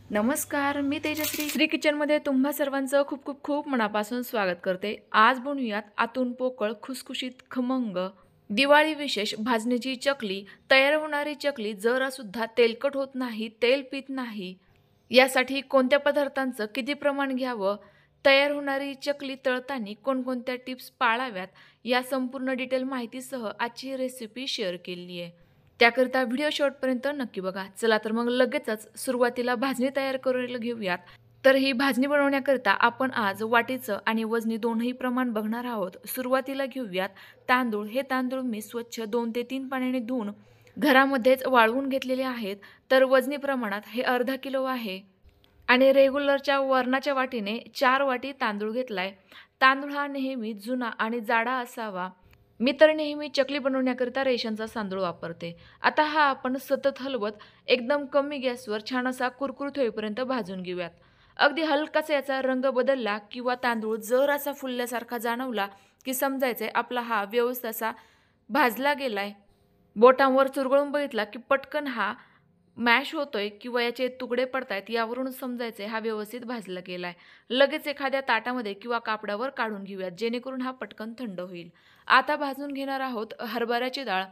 नमस्कार, मी तेजश्री श्री किचनमध्ये तुम्हा सर्वांचं खूप खूप खूप मनापासून स्वागत करते। आज बनवूयात आतून पोकळ खुसखुशीत खमंग दिवाळी विशेष भाजणीची चकली। तयार होणारी चकली जरा सुद्धा तेलकट होत नाही, तेल पित नाही। यासाठी कोणत्या पदार्थांचं किती प्रमाण घ्यावं, तयार होणारी चकली तळताना कोणकोणत्या टिप्स पाळाव्यात, या संपूर्ण डिटेल माहितीसह आजची रेसिपी शेअर केली आहे। त्याकरिता व्हिडिओ शेवटपर्यंत नक्की बघा। चला तर मग लगेचच सुरुवातीला भाजणी तयार करायला घेऊयात। तर ही भाजणी बनवण्याकरिता आपण आज वाटीचं आणि वजनी दोन्ही प्रमाण बघणार आहोत। सुरुवातीला घेऊयात तांदूळ। हे तांदूळ मी स्वच्छ 2 ते 3 पाण्याने धुवून घरामध्येच वाळवून घेतलेले आहेत। तर वजनी प्रमाणात हे अर्धा किलो आहे आणि रेग्युलरच्या वरणाच्या वाटीने 4 वाटी तांदूळ घेतलाय। तांदूळ हा नेहमी जुना आणि जाडा असावा। मी तर नेहमी चकली बनवण्याकरिता रेशनचा तांदूळ वापरते। आता हा आपण सतत हलवत एकदम कमी गॅसवर छान असा कुरकुरीत होईपर्यंत भाजून घेऊयात। अगदी हलकासा याचा रंग बदलला किंवा तांदूळ जरासा फुलल्यासारखा जाणवला की समजायचंय आपला हा व्यवस्थित असा भाजला गेलाय। बोटांवर चुरगळून बघितला की पटकन हा मॅश होतोय किंवा याचे तुकडे पडतायत, यावरून समजायचे हा व्यवस्थित भाजला गेलाय। लगेच एखाद्या ताटामध्ये किंवा कापडावर काढून घेऊयात, जेणेकरून हा पटकन थंड होईल। आता भाजून घेणार आहोत हरभऱ्याची डाळ।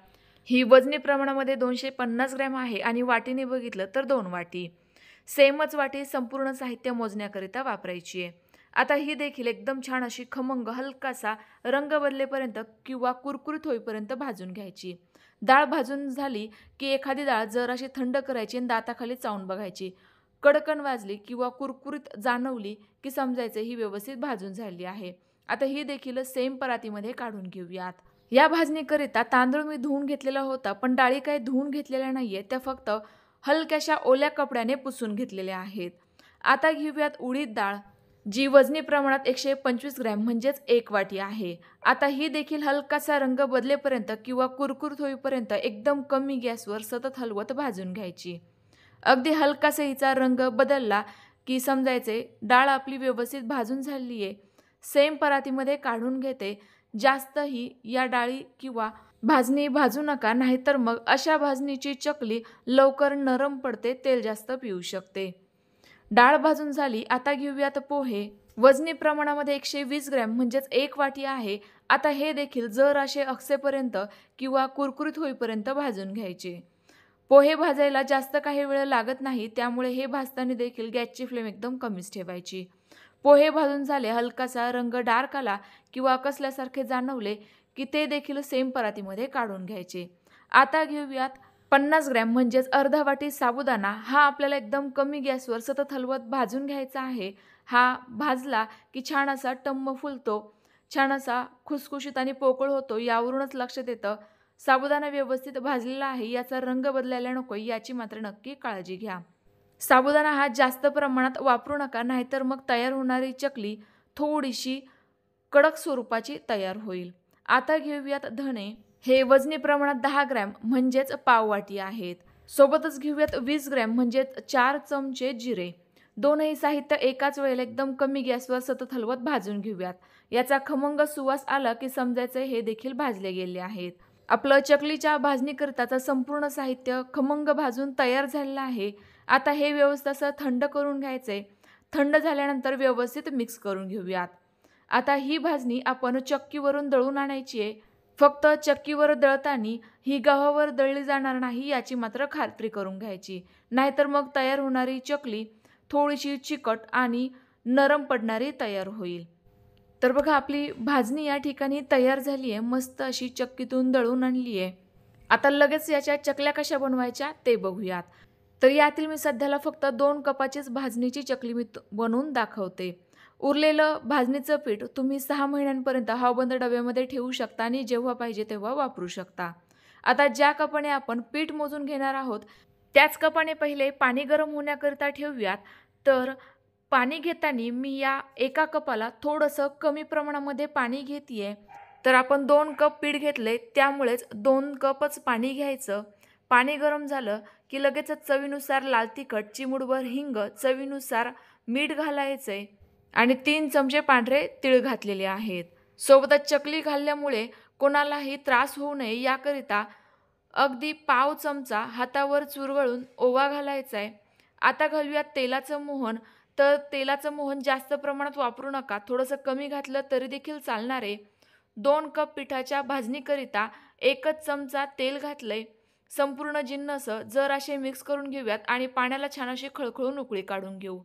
ही वजनी प्रमाणामध्ये 250 ग्रॅम आहे आणि वाटीने बघितलं तर 2 वाटी। सेमच वाटी संपूर्ण साहित्य मोजण्याकरिता वापरायची आहे। आता ही देखील एकदम छान अशी खमंग हलकासा रंग बदलेपर्यंत किंवा कुरकुरीत होईपर्यंत भाजून घ्यायची। डाळ भाजून झाली की एखादी डाळ जराशी थंड करायची आणि दाताखाली चावून बघायची। कडकन वाजली किंवा कुरकुरीत जाणवली की समजायचं ही व्यवस्थित भाजून झाली आहे। आता ही देखील सेम परातीमध्ये काढून घेऊयात। या भाजणीकरिता तांदूळ मी धुवून घेतलेला होता, पण डाळी काही धुवून घेतलेल्या नाहीये, त्या फक्त हलक्याशा ओल्या कपड्याने पुसून घेतलेल्या आहेत। आता घेऊयात उडीद डाळ, जी वजनी प्रमाणात 125 ग्रॅम म्हणजेच 1 वाटी आहे। आता ही देखील हलकासा रंग बदलेपर्यंत किंवा कुरकुरीत होईपर्यंत एकदम कमी गॅसवर सतत हलवत भाजून घ्यायची। अगदी हलकासा हिचा रंग बदलला की समजायचे डाळ आपली व्यवस्थित भाजून झाली आहे। सेम परातीमध्ये काढून घेते। जास्तही या डाळी किंवा भाजणी भाजू नका, नाहीतर मग अशा भाजणीची चकली लवकर नरम पडते, तेल जास्त पिऊ शकते। डाळ भाजून झाली। आता घेऊयात पोहे। वजनी प्रमाणामध्ये 120 ग्रॅम म्हणजेच 1 वाटी आहे। आता हे देखील जराशे अक्षेपर्यंत किंवा कुरकुरीत होईपर्यंत भाजून घ्यायचे। पोहे भाजायला जास्त काही वेळ लागत नाही, त्यामुळे हे भाजताना देखील गॅसची फ्लेम एकदम कमीच ठेवायची। पोहे भाजून झाले, हलकासा रंग डार्क आला किंवा कसल्यासारखे जाणवले की ते देखील सेम परातीमध्ये काढून घ्यायचे। आता घेऊयात 50 ग्रॅम म्हणजेच अर्धा वाटी साबुदाणा। हा आपल्याला एकदम कमी गॅसवर सतत हलवत भाजून घ्यायचा आहे। हा भाजला की छान असा टम्म फुलतो, छान असा खुसखुशीत आणि पोकळ होतो। यावरूनच लक्षात येतं साबुदाणा व्यवस्थित भाजलेला आहे, याचा रंग बदलायला नको, याची मात्र नक्की काळजी घ्या। साबुदाणा हा जास्त प्रमाणात वापरू नका, नाहीतर मग तयार होणारी चकली थोडीशी कडक स्वरूपाची तयार होईल। आता घेऊयात धणे। हे वजनी प्रमाणात 10 ग्रॅम म्हणजेच पाव वाटी आहेत। सोबतच घेऊयात 20 ग्रॅम म्हणजेच 4 चमचे जिरे। दोनही साहित्य एकाच वेळेला एकदम कमी गॅसवर सतत हलवत भाजून घेऊयात। याचा खमंग सुवास आला की समजायचं हे देखील भाजले गेले आहेत। आपलं चकलीच्या भाजणीकरिताचं संपूर्ण साहित्य खमंग भाजून तयार झालेलं आहे। आता हे व्यवस्थित असं थंड करून घ्यायचंय। थंड झाल्यानंतर व्यवस्थित मिक्स करून घेऊयात। आता ही भाजणी आपण चक्कीवरून दळून आणायची आहे। फक्त चक्कीवर दळताना ही गव्हावर दळली जाणार नाही, याची मात्र खात्री करून घ्यायची, नाहीतर मग तयार होणारी चकली थोडीशी चिकट आणि नरम पडणारी तयार होईल। तर बघा आपली भाजणी या ठिकाणी तयार झाली आहे, मस्त अशी चक्कीतून दळून आणली आहे। आता लगेच याच्या चकल्या कशा बनवायच्या ते बघूयात। तर यातील मी सध्याला फक्त 2 कपाचीच भाजणीची चकली मी बनवून दाखवते। उरलेलं भाजणीचं पीठ तुम्ही 6 महिन्यांपर्यंत हवाबंद डब्यामध्ये ठेवू शकता आणि जेव्हा पाहिजे तेव्हा वापरू शकता। आता ज्या कपाने आपण पीठ मोजून घेणार आहोत, त्याच कपाने पहिले पाणी गरम होण्याकरिता ठेवूयात। तर पाणी घेताना मी या एका कपाला थोडंसं कमी प्रमाणामध्ये पाणी घेतेय। तर आपण 2 कप पीठ घेतले, त्यामुळेच 2 कपच पाणी घ्यायचं। पाणी गरम झालं की लगेचच चवीनुसार लाल तिखट, चिमूटभर हिंग, चवीनुसार मीठ घालायचंय आणि 3 चमचे पांढरे तीळ घातलेले आहेत। सोबतच चकली घालल्यामुळे कोणालाही त्रास होऊ नये याकरिता अगदी पाव चमचा हातावर चुरगळून ओवा घालायचा आहे। आता घालूयात तेलाचं मोहन. तर तेलाचं मोहन जास्त प्रमाणात वापरू नका, थोडंसं कमी घातलं तरी देखील चालणार आहे. 2 कप पिठाच्या भाजणीकरिता 1च चमचा तेल घातलंय. संपूर्ण जिन्नस जरासे मिक्स करून घेऊयात आणि पाण्याला छान अशी खळखळून उकळी काढून घेऊ.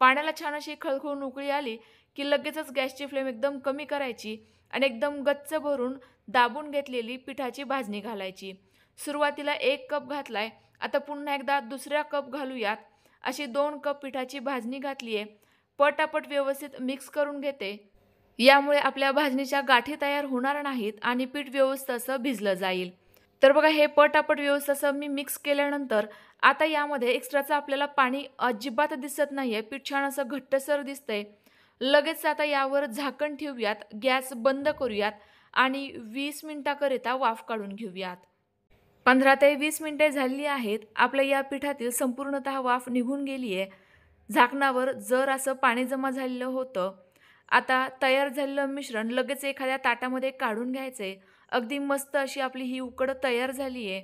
पाण्याला छान अशी खळखळून उकळी आली की लगेचच गॅसची फ्लेम एकदम कमी करायची आणि एकदम गच्च भरून दाबून घेतलेली पिठाची भाजणी घालायची. सुरुवातीला 1 कप घातलाय, आता पुन्हा एकदा दुसरा कप घालूयात. अशी 2 कप पिठाची भाजणी घातली आहे. पटापट व्यवस्थित मिक्स करून घेते. यामुळे आपल्या भाजणीच्या गाठी तयार होणार नाहीत आणि पीठ व्यवस्थित असं भिजलं जाईल. तर बघा हे पटापट व्यवस्थित असं मी मिक्स केल्यानंतर आता यामध्ये एक्स्ट्राचं आपल्याला पाणी अजिबात दिसत नाहीये. पीठ छान असं घट्टसर दिसतंय. लगेच आता यावर झाकण ठेवूयात, गॅस बंद करूयात आणि 20 मिनिटाकरिता वाफ काढून घेऊयात. 15 ते 20 मिनिटे झाली आहेत. आपल्या या पिठातील संपूर्णतः वाफ निघून गेली आहे. झाकणावर जर असं पाणी जमा झालेलं होतं. आता तयार झालेलं मिश्रण लगेच एखाद्या ताटामध्ये काढून घ्यायचंय. अगदी मस्त अशी आपली ही उकड तयार झाली आहे.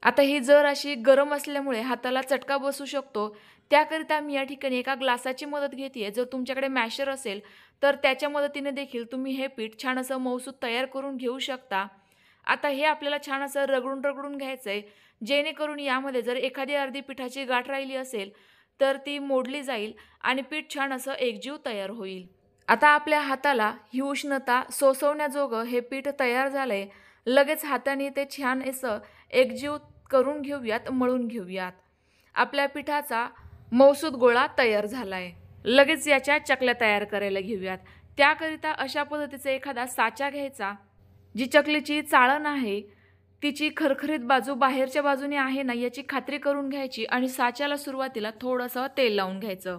आता ही जर अशी गरम असल्यामुळे हाताला चटका बसू शकतो. त्याकरिता मी या ठिकाणी एका ग्लासाची मदत घेते. जर तुमच्याकडे मॅशर असेल तर त्याच्या मदतीने देखील तुम्ही हे पीठ छान असं मऊसूत तयार करून घेऊ शकता. आता हे आपल्याला छान असं रगडून घ्यायचंय, जेणेकरून यामध्ये जर एखादी अर्धी पिठाची गाठ राहिली असेल तर ती मोडली जाईल आणि पीठ छान असं एकजीव तयार होईल. आता आपल्या हाताला ही उष्णता सोसवण्याजोगं हे पीठ तयार झालंय. लगेच हाताने ते छान असं एकजीव करून घेऊयात, मळून घेऊयात. आपल्या पिठाचा मऊसूत गोळा तयार झालाय. लगेच याच्या चकल्या तयार करायला घेऊयात. त्याकरिता अशा पद्धतीचा एखादा साचा घ्यायचा. जी चकलीची चाळण आहे तिची खरखरीत बाजू बाहेरच्या बाजूने आहे ना याची खात्री करून घ्यायची आणि साच्याला सुरुवातीला थोडंसं तेल लावून घ्यायचं.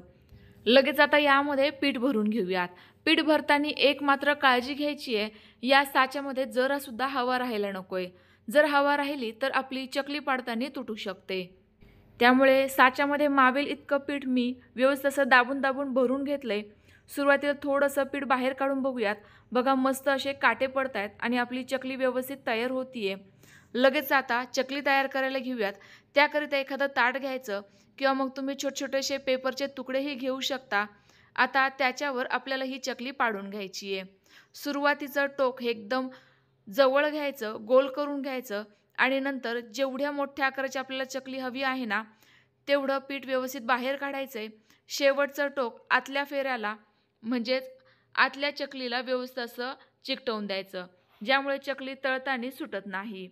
लगेच आता यामध्ये पीठ भरून घेऊयात. पीठ भरताना एक मात्र काळजी घ्यायची आहे, या साच्यामध्ये जरासुद्धा हवा राहायला नकोय. जर हवा राहिली तर आपली चकली पाडताना तुटू शकते. त्यामुळे साच्यामध्ये मावेल इतकं पीठ मी व्यवस्थित असं दाबून भरून घेतलंय. सुरुवातीला थोडंसं पीठ बाहेर काढून बघूयात. बघा मस्त असे काटे पडत आहेत आणि आपली चकली व्यवस्थित तयार होतीये. लगेच आता चकली तयार करायला घेऊयात. त्याकरिता एखादं ताट घ्यायचं किंवा मग तुम्ही छोटे पेपरचे तुकडेही घेऊ शकता. आता त्याच्यावर आपल्याला ही चकली पाडून घ्यायची आहे. सुरुवातीचं टोक हे एकदम जवळ घ्यायचं, गोल करून घ्यायचं आणि नंतर जेवढ्या मोठ्या आकाराची आपल्याला चकली हवी आहे ना तेवढं पीठ व्यवस्थित बाहेर काढायचंय. शेवटचं टोक आतल्या फेऱ्याला म्हणजेच आतल्या चकलीला व्यवस्थित असं चिकटवून द्यायचं, ज्यामुळे चकली तळताना सुटत नाही.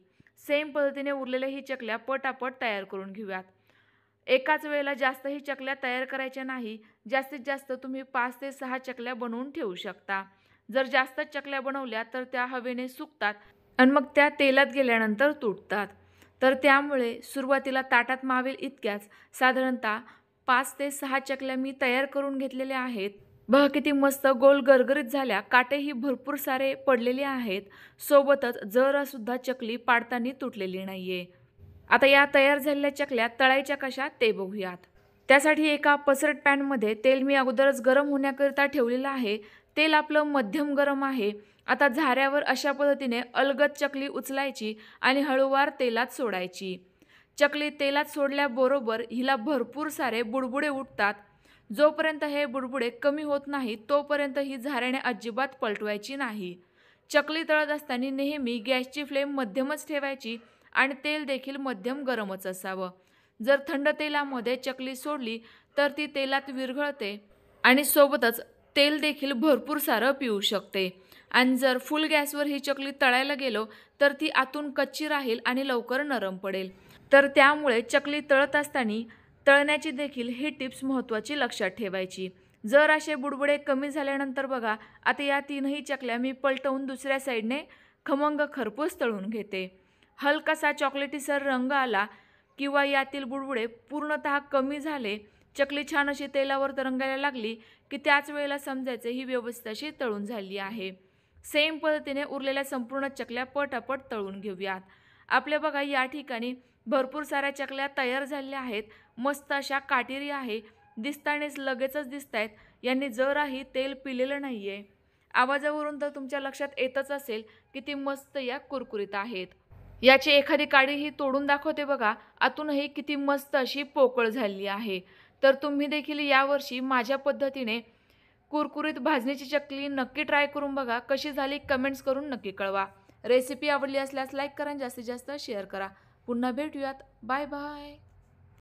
सेम पद्धतीने उरलेल्या ही चकल्या पटापट तयार करून घेऊयात. एकाच वेळेला जास्तही चकल्या तयार करायच्या नाही. जास्तीत जास्त तुम्ही 5 ते 6 चकल्या बनवून ठेवू शकता. जर जास्त चकल्या बनवल्या तर त्या हवेने सुकतात आणि मग त्या तेलात गेल्यानंतर तुटतात. तर त्यामुळे सुरुवातीला ताटात मावेल इतक्याच साधारणतः 5 ते 6 चकल्या मी तयार करून घेतलेल्या आहेत. बघा किती मस्त गोल गरगरीत झाल्या. काटेही भरपूर सारे पडलेले आहेत. सोबतच जरासुद्धा चकली पाडताना तुटलेली नाहीये. आता या तयार झालेल्या चकल्या तळायच्या कशा ते बघूयात. त्यासाठी एका पसरट पॅनमध्ये तेल मी अगोदरच गरम होण्याकरिता ठेवलेलं आहे. तेल आपलं मध्यम गरम आहे. आता झाऱ्यावर अशा पद्धतीने अलगद चकली उचलायची आणि हळूवार तेलात सोडायची. चकली तेलात सोडल्याबरोबर हिला भरपूर सारे बुडबुडे उठतात. जोपर्यंत हे बुडबुडे कमी होत नाही तोपर्यंत ही झाऱ्याने अजिबात पलटवायची नाही. चकली तळत असताना नेहमी गॅसची फ्लेम मध्यमच ठेवायची आणि तेल देखील मध्यम गरमच असावं. जर थंड तेलामध्ये चकली सोडली तर ती तेलात विरघळते आणि सोबतच तेल देखील भरपूर सारं पिऊ शकते. आणि जर फुल गॅसवर ही चकली तळायला गेलो तर ती आतून कच्ची राहील आणि लवकर नरम पडेल. तर त्यामुळे चकली तळत असताना तळण्याची देखील ही टिप्स महत्त्वाची लक्षात ठेवायची. जर असे बुडबुडे कमी झाल्यानंतर बघा आता या 3ही चकल्या मी पलटवून दुसऱ्या साईडने खमंग खरपूस तळून घेते. हलकासा चॉकलेटीसर रंग आला किंवा यातील बुडबुडे पूर्णतः कमी झाले, चकली छान अशी तेलावर तरंगायला लागली की त्याच वेळेला समजायचे ही व्यवस्थित अशी तळून झाली आहे. सेम पद्धतीने उरलेल्या संपूर्ण चकल्या पटापट तळून घेऊयात. आपल्या बघा या ठिकाणी भरपूर साऱ्या चकल्या तयार झालेल्या आहेत. मस्त अशा काटेरी आहे. दिसतानेच लगेचच दिसत आहेत. यांनी जराही तेल पिलेलं नाही आहे. आवाजावरून तर तुमच्या लक्षात येतच असेल किती मस्त या कुरकुरीत आहेत. याची एखादी काडीही तोडून दाखवते बघा. आतूनही किती मस्त अशी पोकळ झाली आहे. तर तुम्ही देखील यावर्षी माझ्या पद्धतीने कुरकुरीत भाजणीची चकली नक्की ट्राय करून बघा. कशी झाली कमेंट्स करून नक्की कळवा. रेसिपी आवडली असल्यास लाईक करा आणि जास्तीत जास्त शेअर करा. पुन्हा भेटूयात. Bye bye.